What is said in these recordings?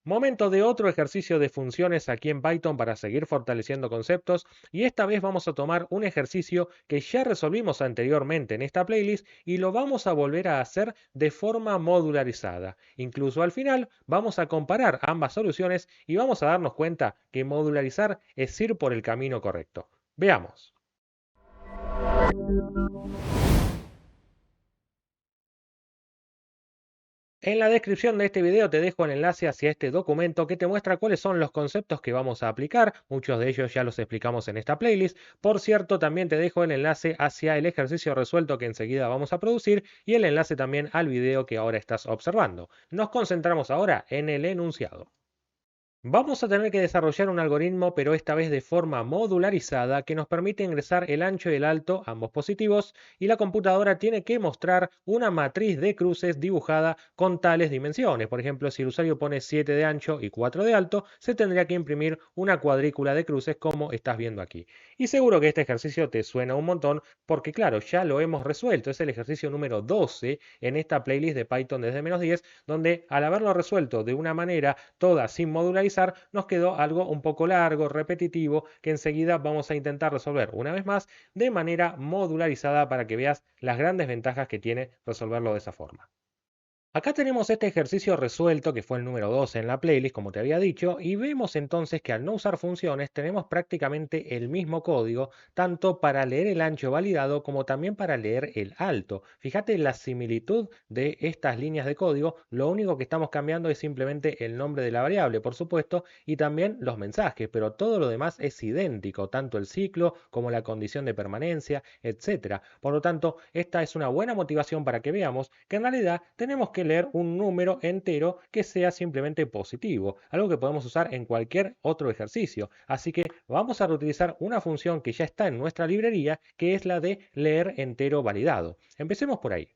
Momento de otro ejercicio de funciones aquí en Python para seguir fortaleciendo conceptos y esta vez vamos a tomar un ejercicio que ya resolvimos anteriormente en esta playlist y lo vamos a volver a hacer de forma modularizada. Incluso al final vamos a comparar ambas soluciones y vamos a darnos cuenta que modularizar es ir por el camino correcto. Veamos. En la descripción de este video te dejo el enlace hacia este documento que te muestra cuáles son los conceptos que vamos a aplicar. Muchos de ellos ya los explicamos en esta playlist. Por cierto, también te dejo el enlace hacia el ejercicio resuelto que enseguida vamos a producir y el enlace también al video que ahora estás observando. Nos concentramos ahora en el enunciado. Vamos a tener que desarrollar un algoritmo, pero esta vez de forma modularizada, que nos permite ingresar el ancho y el alto, ambos positivos, y la computadora tiene que mostrar una matriz de cruces dibujada con tales dimensiones. Por ejemplo, si el usuario pone 7 de ancho y 4 de alto, se tendría que imprimir una cuadrícula de cruces como estás viendo aquí. Y seguro que este ejercicio te suena un montón, porque claro, ya lo hemos resuelto. Es el ejercicio número 12 en esta playlist de Python desde -10, donde al haberlo resuelto de una manera toda sin modularizar, nos quedó algo un poco largo, repetitivo, que enseguida vamos a intentar resolver una vez más de manera modularizada para que veas las grandes ventajas que tiene resolverlo de esa forma. Acá tenemos este ejercicio resuelto, que fue el número 12 en la playlist, como te había dicho, y vemos entonces que al no usar funciones tenemos prácticamente el mismo código, tanto para leer el ancho validado como también para leer el alto. Fíjate la similitud de estas líneas de código, lo único que estamos cambiando es simplemente el nombre de la variable, por supuesto, y también los mensajes, pero todo lo demás es idéntico, tanto el ciclo como la condición de permanencia, etcétera. Por lo tanto, esta es una buena motivación para que veamos que en realidad tenemos que leer un número entero que sea simplemente positivo, algo que podemos usar en cualquier otro ejercicio. Así que vamos a reutilizar una función que ya está en nuestra librería, que es la de leer entero validado. Empecemos por ahí.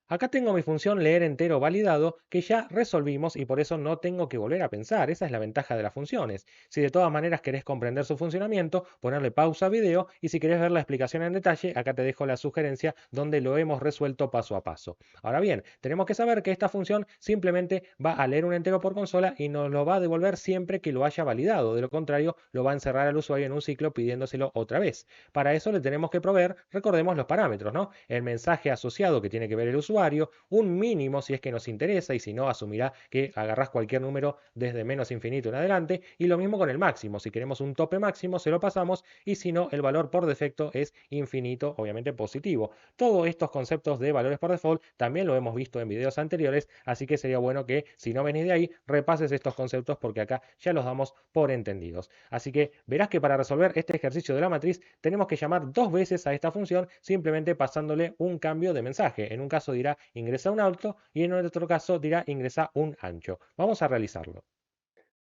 Acá tengo mi función leer entero validado que ya resolvimos y por eso no tengo que volver a pensar. Esa es la ventaja de las funciones. Si de todas maneras querés comprender su funcionamiento, ponerle pausa a video y si querés ver la explicación en detalle, acá te dejo la sugerencia donde lo hemos resuelto paso a paso. Ahora bien, tenemos que saber que esta función simplemente va a leer un entero por consola y nos lo va a devolver siempre que lo haya validado. De lo contrario, lo va a encerrar al usuario en un ciclo pidiéndoselo otra vez. Para eso le tenemos que proveer, recordemos los parámetros, ¿no? El mensaje asociado que tiene que ver el usuario, un mínimo si es que nos interesa y si no asumirá que agarrás cualquier número desde menos infinito en adelante y lo mismo con el máximo, si queremos un tope máximo se lo pasamos y si no el valor por defecto es infinito, obviamente positivo. Todos estos conceptos de valores por default también lo hemos visto en videos anteriores, así que sería bueno que si no venís de ahí repases estos conceptos porque acá ya los damos por entendidos. Así que verás que para resolver este ejercicio de la matriz tenemos que llamar dos veces a esta función simplemente pasándole un cambio de mensaje. En un caso dirá ingresa un alto y en otro caso dirá ingresa un ancho. Vamos a realizarlo.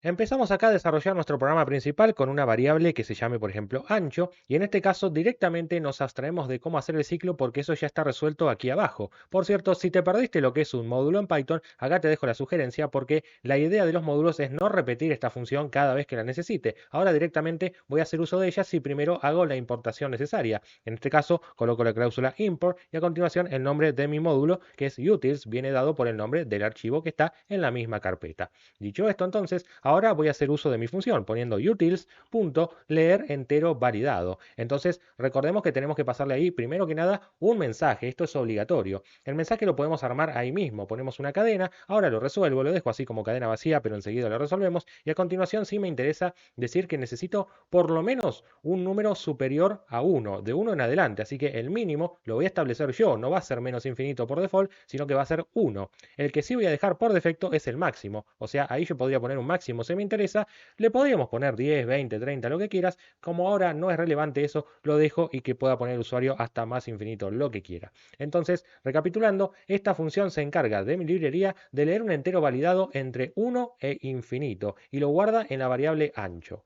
Empezamos acá a desarrollar nuestro programa principal con una variable que se llame, por ejemplo, ancho, y en este caso directamente nos abstraemos de cómo hacer el ciclo porque eso ya está resuelto aquí abajo. Por cierto, si te perdiste lo que es un módulo en Python, acá te dejo la sugerencia porque la idea de los módulos es no repetir esta función cada vez que la necesite. Ahora directamente voy a hacer uso de ella si primero hago la importación necesaria. En este caso, coloco la cláusula import y a continuación el nombre de mi módulo, que es utils, viene dado por el nombre del archivo que está en la misma carpeta. Dicho esto, entonces, ahora voy a hacer uso de mi función poniendo utils.leer entero validado. Entonces, recordemos que tenemos que pasarle ahí, primero que nada, un mensaje. Esto es obligatorio. El mensaje lo podemos armar ahí mismo. Ponemos una cadena, ahora lo resuelvo, lo dejo así como cadena vacía, pero enseguida lo resolvemos. Y a continuación, sí me interesa decir que necesito por lo menos un número superior a 1, de 1 en adelante. Así que el mínimo lo voy a establecer yo. No va a ser menos infinito por default, sino que va a ser 1. El que sí voy a dejar por defecto es el máximo. O sea, ahí yo podría poner un máximo si me interesa. Le podríamos poner 10, 20, 30, lo que quieras. Como ahora no es relevante eso, lo dejo y que pueda poner el usuario hasta más infinito, lo que quiera. Entonces, recapitulando, esta función se encarga de mi librería de leer un entero validado entre 1 e infinito y lo guarda en la variable ancho.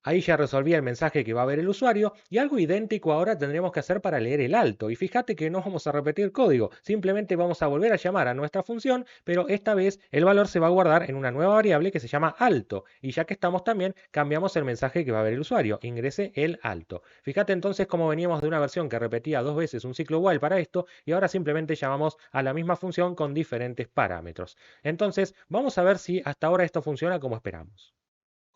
Ahí ya resolví el mensaje que va a ver el usuario y algo idéntico ahora tendremos que hacer para leer el alto. Y fíjate que no vamos a repetir código, simplemente vamos a volver a llamar a nuestra función, pero esta vez el valor se va a guardar en una nueva variable que se llama alto. Y ya que estamos también, cambiamos el mensaje que va a ver el usuario, ingrese el alto. Fíjate entonces cómo veníamos de una versión que repetía dos veces un ciclo while para esto y ahora simplemente llamamos a la misma función con diferentes parámetros. Entonces, vamos a ver si hasta ahora esto funciona como esperamos.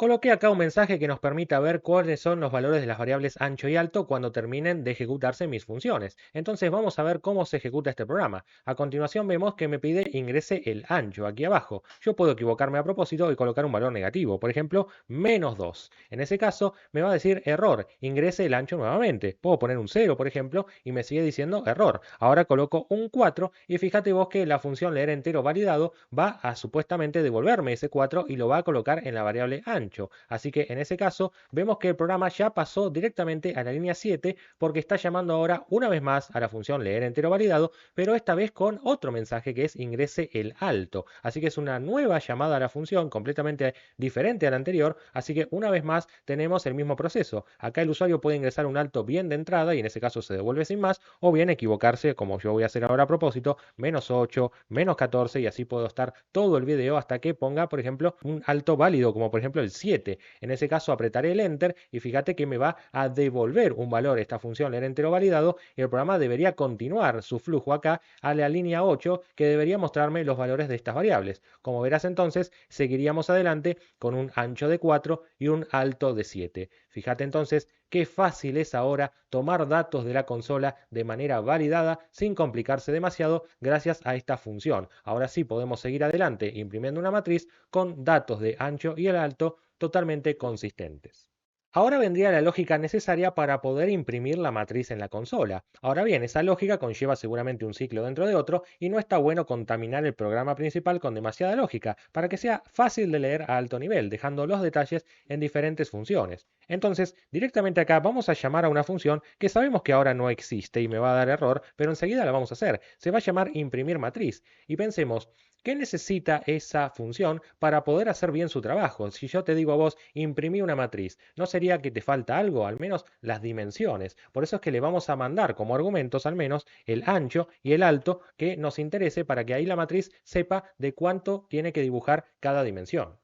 Coloqué acá un mensaje que nos permita ver cuáles son los valores de las variables ancho y alto cuando terminen de ejecutarse mis funciones. Entonces vamos a ver cómo se ejecuta este programa. A continuación vemos que me pide ingrese el ancho aquí abajo. Yo puedo equivocarme a propósito y colocar un valor negativo, por ejemplo, -2. En ese caso me va a decir error, ingrese el ancho nuevamente. Puedo poner un 0, por ejemplo, y me sigue diciendo error. Ahora coloco un 4 y fíjate vos que la función leer entero validado va a supuestamente devolverme ese 4 y lo va a colocar en la variable ancho. Así que en ese caso vemos que el programa ya pasó directamente a la línea 7 porque está llamando ahora una vez más a la función leer entero validado, pero esta vez con otro mensaje que es ingrese el alto. Así que es una nueva llamada a la función completamente diferente a la anterior, así que una vez más tenemos el mismo proceso. Acá el usuario puede ingresar un alto bien de entrada y en ese caso se devuelve sin más, o bien equivocarse como yo voy a hacer ahora a propósito, -8, -14 y así puedo estar todo el video hasta que ponga por ejemplo un alto válido como por ejemplo el 7. En ese caso apretaré el enter y fíjate que me va a devolver un valor esta función leer entero validado y el programa debería continuar su flujo acá a la línea 8 que debería mostrarme los valores de estas variables. Como verás entonces seguiríamos adelante con un ancho de 4 y un alto de 7. Fíjate entonces qué fácil es ahora tomar datos de la consola de manera validada sin complicarse demasiado gracias a esta función. Ahora sí podemos seguir adelante imprimiendo una matriz con datos de ancho y el alto totalmente consistentes. Ahora vendría la lógica necesaria para poder imprimir la matriz en la consola. Ahora bien, esa lógica conlleva seguramente un ciclo dentro de otro y no está bueno contaminar el programa principal con demasiada lógica para que sea fácil de leer a alto nivel, dejando los detalles en diferentes funciones. Entonces, directamente acá vamos a llamar a una función que sabemos que ahora no existe y me va a dar error, pero enseguida la vamos a hacer. Se va a llamar imprimir matriz. Y pensemos, ¿qué necesita esa función para poder hacer bien su trabajo? Si yo te digo a vos, imprimí una matriz, ¿no sería que te falta algo? Al menos las dimensiones. Por eso es que le vamos a mandar como argumentos al menos el ancho y el alto que nos interese para que ahí la matriz sepa de cuánto tiene que dibujar cada dimensión.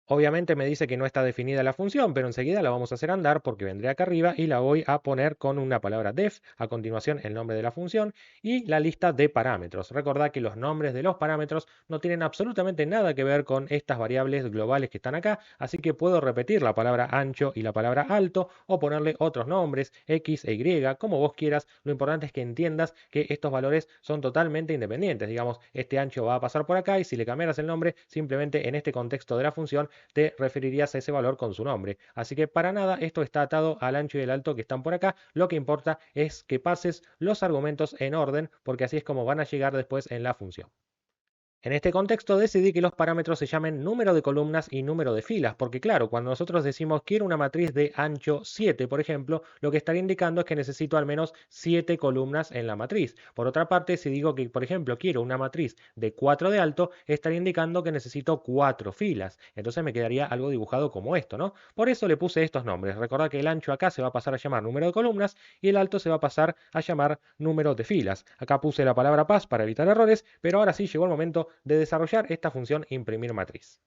Obviamente me dice que no está definida la función, pero enseguida la vamos a hacer andar porque vendré acá arriba y la voy a poner con una palabra def, a continuación el nombre de la función y la lista de parámetros. Recordad que los nombres de los parámetros no tienen absolutamente nada que ver con estas variables globales que están acá, así que puedo repetir la palabra ancho y la palabra alto o ponerle otros nombres, x e y, como vos quieras. Lo importante es que entiendas que estos valores son totalmente independientes. Digamos, este ancho va a pasar por acá y si le cambiaras el nombre, simplemente en este contexto de la función te referirías a ese valor con su nombre. Así que para nada esto está atado al ancho y el alto que están por acá. Lo que importa es que pases los argumentos en orden porque así es como van a llegar después en la función. En este contexto decidí que los parámetros se llamen número de columnas y número de filas, porque claro, cuando nosotros decimos quiero una matriz de ancho 7, por ejemplo, lo que estaría indicando es que necesito al menos 7 columnas en la matriz. Por otra parte, si digo que, por ejemplo, quiero una matriz de 4 de alto, estaría indicando que necesito 4 filas. Entonces me quedaría algo dibujado como esto, ¿no? Por eso le puse estos nombres. Recordad que el ancho acá se va a pasar a llamar número de columnas y el alto se va a pasar a llamar número de filas. Acá puse la palabra pas para evitar errores, pero ahora sí llegó el momento de desarrollar esta función imprimir matriz.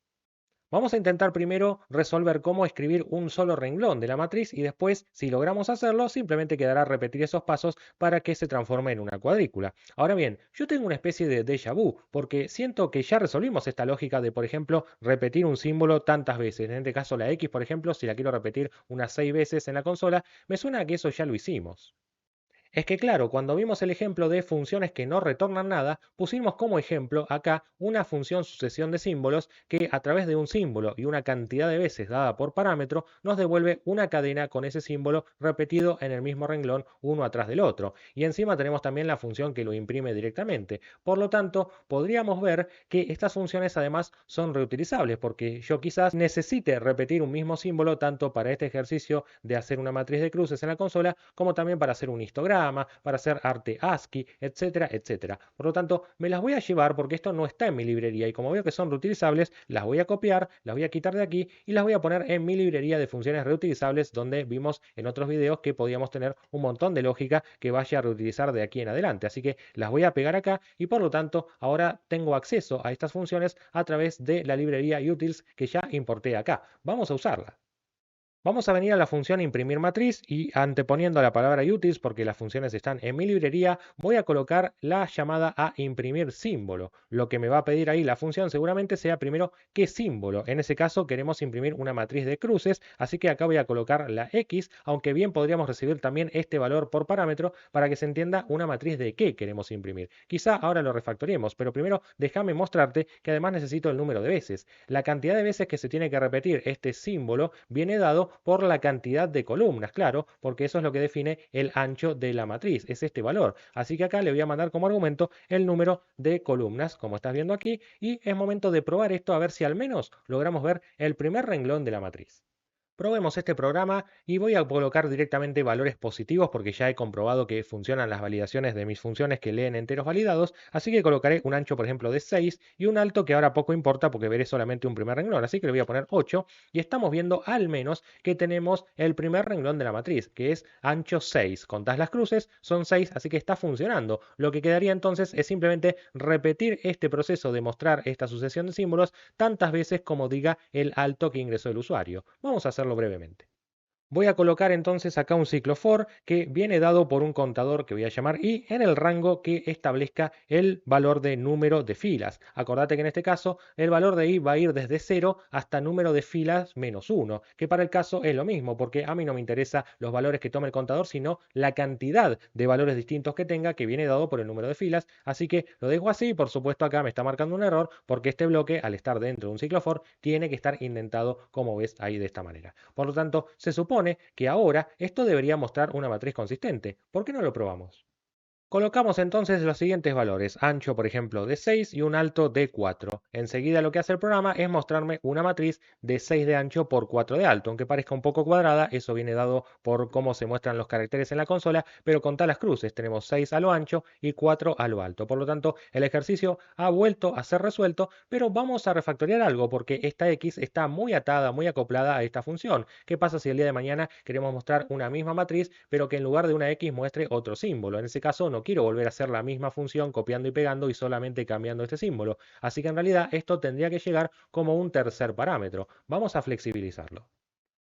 Vamos a intentar primero resolver cómo escribir un solo renglón de la matriz y después, si logramos hacerlo, simplemente quedará repetir esos pasos para que se transforme en una cuadrícula. Ahora bien, yo tengo una especie de déjà vu, porque siento que ya resolvimos esta lógica de, por ejemplo, repetir un símbolo tantas veces. En este caso la X, por ejemplo, si la quiero repetir unas 6 veces en la consola, me suena a que eso ya lo hicimos. Es que claro, cuando vimos el ejemplo de funciones que no retornan nada, pusimos como ejemplo acá una función sucesión de símbolos que a través de un símbolo y una cantidad de veces dada por parámetro nos devuelve una cadena con ese símbolo repetido en el mismo renglón uno atrás del otro. Y encima tenemos también la función que lo imprime directamente. Por lo tanto, podríamos ver que estas funciones además son reutilizables porque yo quizás necesite repetir un mismo símbolo tanto para este ejercicio de hacer una matriz de cruces en la consola como también para hacer un histograma diagrama, para hacer arte ASCII, etcétera, etcétera. Por lo tanto, me las voy a llevar porque esto no está en mi librería y como veo que son reutilizables, las voy a copiar, las voy a quitar de aquí y las voy a poner en mi librería de funciones reutilizables donde vimos en otros videos que podíamos tener un montón de lógica que vaya a reutilizar de aquí en adelante. Así que las voy a pegar acá y por lo tanto ahora tengo acceso a estas funciones a través de la librería utils que ya importé acá. Vamos a usarla. Vamos a venir a la función imprimir matriz y anteponiendo la palabra utils porque las funciones están en mi librería, voy a colocar la llamada a imprimir símbolo. Lo que me va a pedir ahí la función seguramente sea primero qué símbolo. En ese caso queremos imprimir una matriz de cruces, así que acá voy a colocar la X, aunque bien podríamos recibir también este valor por parámetro para que se entienda una matriz de qué queremos imprimir. Quizá ahora lo refactoremos, pero primero déjame mostrarte que además necesito el número de veces. La cantidad de veces que se tiene que repetir este símbolo viene dado por la cantidad de columnas, claro, porque eso es lo que define el ancho de la matriz, es este valor. Así que acá le voy a mandar como argumento el número de columnas, como estás viendo aquí, y es momento de probar esto a ver si al menos logramos ver el primer renglón de la matriz. Probemos este programa y voy a colocar directamente valores positivos porque ya he comprobado que funcionan las validaciones de mis funciones que leen enteros validados, así que colocaré un ancho por ejemplo de 6 y un alto que ahora poco importa porque veré solamente un primer renglón, así que le voy a poner 8 y estamos viendo al menos que tenemos el primer renglón de la matriz, que es ancho 6. Contás las cruces, son 6, así que está funcionando. Lo que quedaría entonces es simplemente repetir este proceso de mostrar esta sucesión de símbolos tantas veces como diga el alto que ingresó el usuario. Vamos a hacerlo brevemente. Voy a colocar entonces acá un ciclo for que viene dado por un contador que voy a llamar i en el rango que establezca el valor de número de filas. Acordate que en este caso el valor de i va a ir desde 0 hasta número de filas menos 1, que para el caso es lo mismo, porque a mí no me interesa los valores que tome el contador, sino la cantidad de valores distintos que tenga que viene dado por el número de filas. Así que lo dejo así, por supuesto acá me está marcando un error, porque este bloque al estar dentro de un ciclo for tiene que estar indentado como ves ahí de esta manera. Por lo tanto, se supone que ahora esto debería mostrar una matriz consistente. ¿Por qué no lo probamos? Colocamos entonces los siguientes valores, ancho por ejemplo de 6 y un alto de 4. Enseguida lo que hace el programa es mostrarme una matriz de 6 de ancho por 4 de alto, aunque parezca un poco cuadrada, eso viene dado por cómo se muestran los caracteres en la consola, pero con las cruces tenemos 6 a lo ancho y 4 a lo alto. Por lo tanto, el ejercicio ha vuelto a ser resuelto, pero vamos a refactorear algo porque esta X está muy atada, muy acoplada a esta función. ¿Qué pasa si el día de mañana queremos mostrar una misma matriz, pero que en lugar de una X muestre otro símbolo? En ese caso no quiero volver a hacer la misma función copiando y pegando y solamente cambiando este símbolo. Así que en realidad esto tendría que llegar como un tercer parámetro. Vamos a flexibilizarlo.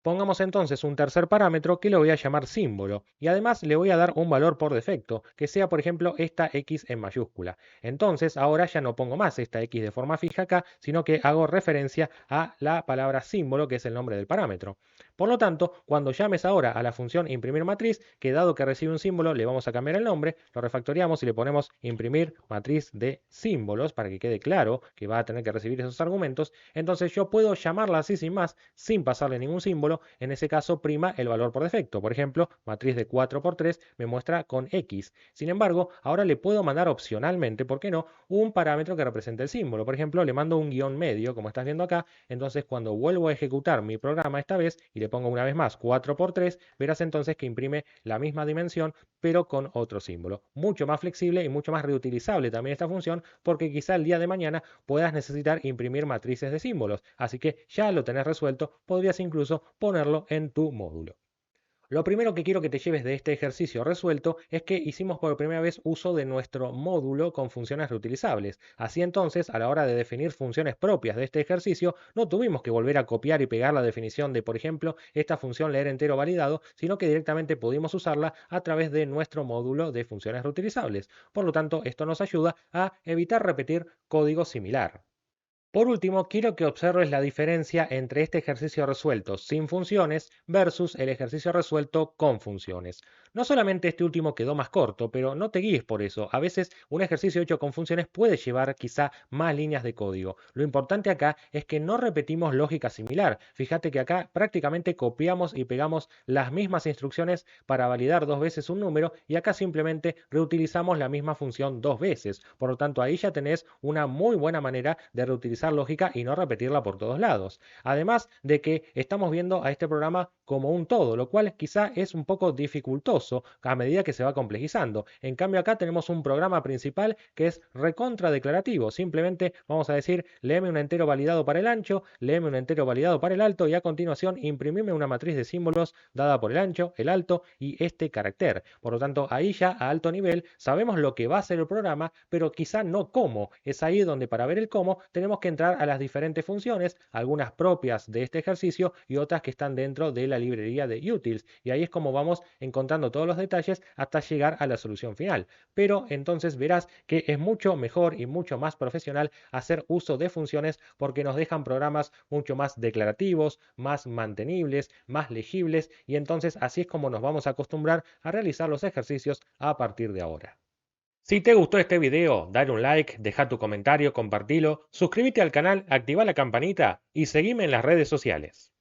Pongamos entonces un tercer parámetro que lo voy a llamar símbolo y además le voy a dar un valor por defecto, que sea por ejemplo esta X en mayúscula. Entonces ahora ya no pongo más esta X de forma fija acá, sino que hago referencia a la palabra símbolo, que es el nombre del parámetro. Por lo tanto, cuando llames ahora a la función imprimir matriz, que dado que recibe un símbolo le vamos a cambiar el nombre, lo refactoreamos y le ponemos imprimir matriz de símbolos para que quede claro que va a tener que recibir esos argumentos, entonces yo puedo llamarla así sin más, sin pasarle ningún símbolo. En ese caso prima el valor por defecto. Por ejemplo, matriz de 4 por 3 me muestra con X. Sin embargo, ahora le puedo mandar opcionalmente, ¿por qué no?, un parámetro que represente el símbolo. Por ejemplo, le mando un guión medio, como estás viendo acá. Entonces, cuando vuelvo a ejecutar mi programa esta vez y le pongo una vez más 4 por 3, verás entonces que imprime la misma dimensión, pero con otro símbolo. Mucho más flexible y mucho más reutilizable también esta función, porque quizá el día de mañana puedas necesitar imprimir matrices de símbolos. Así que ya lo tenés resuelto, podrías incluso ponerlo en tu módulo. Lo primero que quiero que te lleves de este ejercicio resuelto es que hicimos por primera vez uso de nuestro módulo con funciones reutilizables. Así entonces, a la hora de definir funciones propias de este ejercicio, no tuvimos que volver a copiar y pegar la definición de, por ejemplo, esta función leer entero validado, sino que directamente pudimos usarla a través de nuestro módulo de funciones reutilizables. Por lo tanto, esto nos ayuda a evitar repetir código similar. Por último, quiero que observes la diferencia entre este ejercicio resuelto sin funciones versus el ejercicio resuelto con funciones. No solamente este último quedó más corto, pero no te guíes por eso. A veces un ejercicio hecho con funciones puede llevar quizá más líneas de código. Lo importante acá es que no repetimos lógica similar. Fíjate que acá prácticamente copiamos y pegamos las mismas instrucciones para validar dos veces un número y acá simplemente reutilizamos la misma función dos veces. Por lo tanto, ahí ya tenés una muy buena manera de reutilizar lógica y no repetirla por todos lados. Además de que estamos viendo a este programa como un todo, lo cual quizá es un poco dificultoso a medida que se va complejizando. En cambio acá tenemos un programa principal que es recontra declarativo. Simplemente vamos a decir, léeme un entero validado para el ancho, léeme un entero validado para el alto y a continuación imprimime una matriz de símbolos dada por el ancho, el alto y este carácter. Por lo tanto, ahí ya a alto nivel sabemos lo que va a hacer el programa, pero quizá no cómo. Es ahí donde para ver el cómo tenemos que entrar a las diferentes funciones, algunas propias de este ejercicio y otras que están dentro de la librería de utils. Y ahí es como vamos encontrando todos los detalles hasta llegar a la solución final. Pero entonces verás que es mucho mejor y mucho más profesional hacer uso de funciones porque nos dejan programas mucho más declarativos, más mantenibles, más legibles y entonces así es como nos vamos a acostumbrar a realizar los ejercicios a partir de ahora. Si te gustó este video, dale un like, deja tu comentario, compartilo, suscríbete al canal, activa la campanita y seguime en las redes sociales.